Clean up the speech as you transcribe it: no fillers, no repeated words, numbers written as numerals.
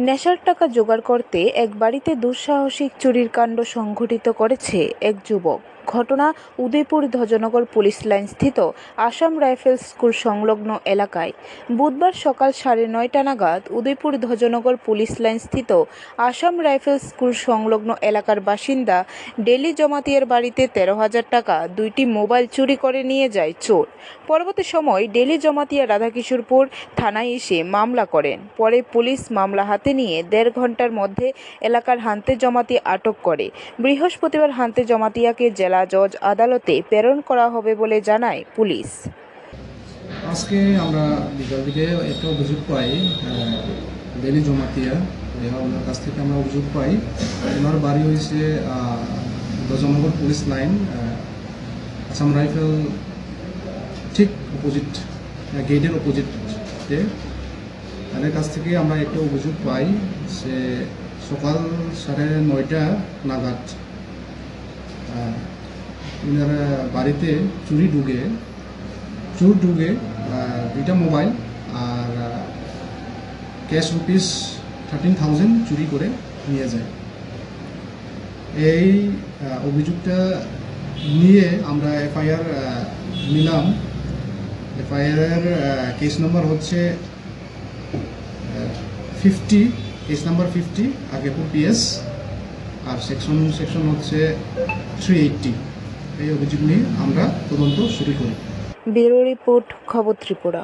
নেশার টাকা জোগাড় করতে এক বাড়িতে দুঃসাহসিক চুরির কাণ্ড সংঘটিত করেছে এক যুবক। ঘটনা উদয়পুর ধ্বজনগর পুলিশ লাইন স্থিত আসাম রাইফেলস স্কুল সংলগ্ন এলাকায়। বুধবার সকাল 9:30 নাগাদ উদয়পুর ধ্বজনগর পুলিশ লাইন স্থিত আসাম রাইফেলস স্কুল সংলগ্ন এলাকার বাসিন্দা ডেলি জমাতিয়ার বাড়িতে 13,000 টাকা, 2টি মোবাইল চুরি করে নিয়ে যায় চোর। পরবর্তী সময় ডেলি জমাতিয়া রাধাকিশোরপুর থানায় এসে মামলা করেন। পরে পুলিশ মামলা হাতে নিয়ে 1.5 ঘন্টার মধ্যে এলাকার হান্তে জমাতিয়া আটক করে। বৃহস্পতিবার হান্তে জমাতিয়াকে জেলা জজ আদালতে প্রেরণ করা হবে বলে জানায় পুলিশ। আজকে আমরা বিকাল দিকে একটা অভিযোগ পাই ডেলি জমাতিয়া, ওনার কাছ থেকে আমরা অভিযোগ পাই ওনার বাড়ি হয়েছে Dhwajnagar police line, Assam rifle ঠিক অপোজিট, গেটের অপোজিটে। তাদের কাছ থেকে আমরা একটা অভিযোগ পাই সে সকাল 9:30 নাগাদ ওনার বাড়িতে চোর ঢুকে 2টা মোবাইল আর ক্যাশ রুপিস 13,000 চুরি করে নিয়ে যায়। এই অভিযোগটা নিয়ে আমরা এফআইআর নিলাম। এফআইআর কেস নাম্বার হচ্ছে 50, কেস নাম্বার 50 আগেপুর পিএস, আর সেকশন হচ্ছে 380। এই অভিযোগ নিয়ে আমরা তদন্ত শুরু করি। ব্যুরো রিপোর্ট, খবর ত্রিপুরা।